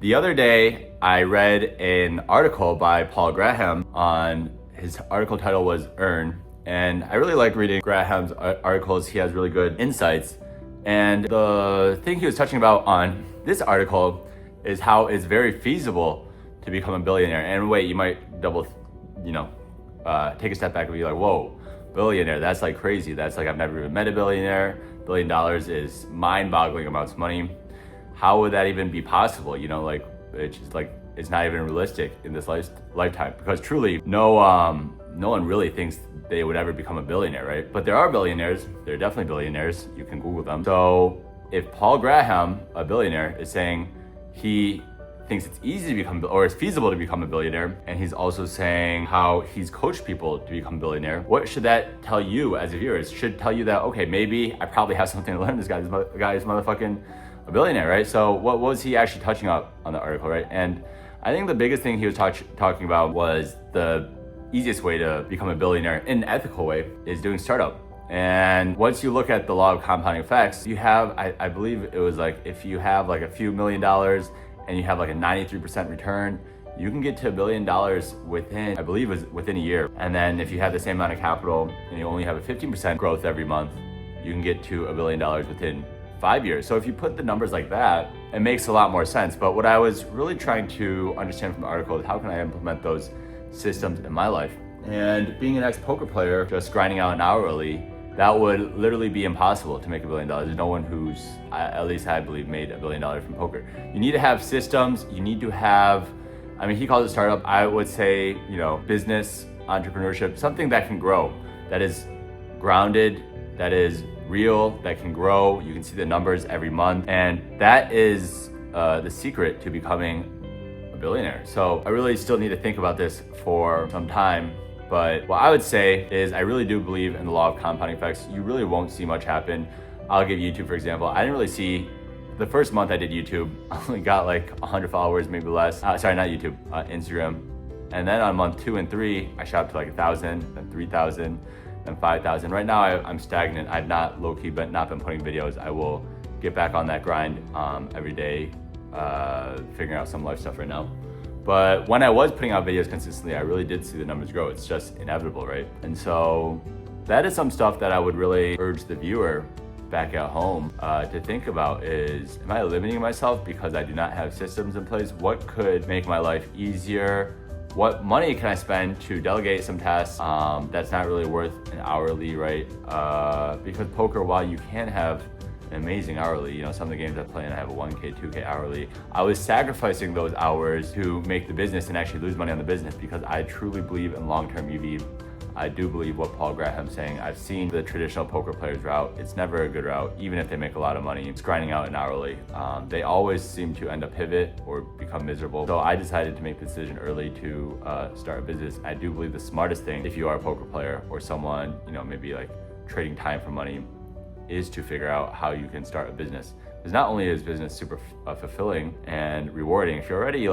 The other day, I read an article by Paul Graham on, his article title was Earn. And I really like reading Graham's articles. He has really good insights. And the thing he was touching about on this article is how it's very feasible to become a billionaire. And wait, you might take a step back and be like, whoa, billionaire, that's like crazy. That's like, I've never even met a billionaire. $1 billion is mind-boggling amounts of money. How would that even be possible? It's just like, it's not even realistic in this lifetime, because truly no one really thinks they would ever become a billionaire, right? But there are billionaires, there are definitely billionaires, you can Google them. So if Paul Graham, a billionaire, is saying he thinks it's easy to become, or it's feasible to become a billionaire, and he's also saying how he's coached people to become a billionaire, what should that tell you as a viewer? It should tell you that, okay, maybe I probably have something to learn. This guy's motherfucking a billionaire, right? So what was he actually touching up on the article, right? And I think the biggest thing he was talking about was the easiest way to become a billionaire in an ethical way is doing startup. And once you look at the law of compounding effects, you have, I believe it was like, if you have like a few $1 million and you have like a 93% return, you can get to $1 billion within, I believe it was within a year. And then if you have the same amount of capital and you only have a 15% growth every month, you can get to $1 billion within 5 years. So if you put the numbers like that, it makes a lot more sense. But what I was really trying to understand from the article is how can I implement those systems in my life? And being an ex-poker player, just grinding out an hourly, that would literally be impossible to make $1 billion. There's no one who's, at least I believe, made $1 billion from poker. You need to have systems, you need to have, he calls it startup, I would say, business, entrepreneurship, something that can grow, that is grounded, that is real, that can grow. You can see the numbers every month. And that is the secret to becoming a billionaire. So I really still need to think about this for some time. But what I would say is I really do believe in the law of compounding effects. You really won't see much happen. I'll give YouTube, for example. I didn't really see, the first month I did YouTube, I only got like 100 followers, maybe less. Sorry, not YouTube, Instagram. And then on month 2 and 3, I shot up to like 1,000, then 3,000, then 5,000. Right now I'm stagnant. I've not low-key, but not been putting videos. I will get back on that grind every day, figuring out some life stuff right now. But when I was putting out videos consistently, I really did see the numbers grow. It's just inevitable, right? And so that is some stuff that I would really urge the viewer back at home to think about is, am I limiting myself because I do not have systems in place? What could make my life easier? What money can I spend to delegate some tasks that's not really worth an hourly, right? Because poker, while you can have an amazing hourly, some of the games I play and I have a 1K, 2K hourly, I was sacrificing those hours to make the business and actually lose money on the business because I truly believe in long-term EV. I do believe what Paul Graham's saying. I've seen the traditional poker players route. It's never a good route, even if they make a lot of money. It's grinding out an hourly. They always seem to end up pivot or become miserable. So I decided to make the decision early to start a business. I do believe the smartest thing, if you are a poker player or someone, maybe like trading time for money, is to figure out how you can start a business. Because not only is business super fulfilling and rewarding, if you're already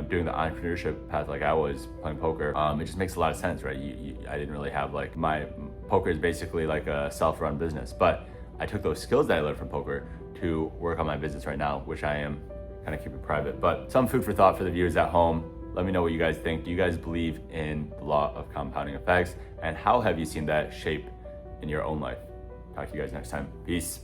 doing the entrepreneurship path like I was playing poker, it just makes a lot of sense, right? I didn't really have my poker is basically like a self-run business, but I took those skills that I learned from poker to work on my business right now, which I am kind of keeping private. But some food for thought for the viewers at home. Let me know what you guys think. Do you guys believe in the law of compounding effects? And how have you seen that shape in your own life? Talk to you guys next time. Peace.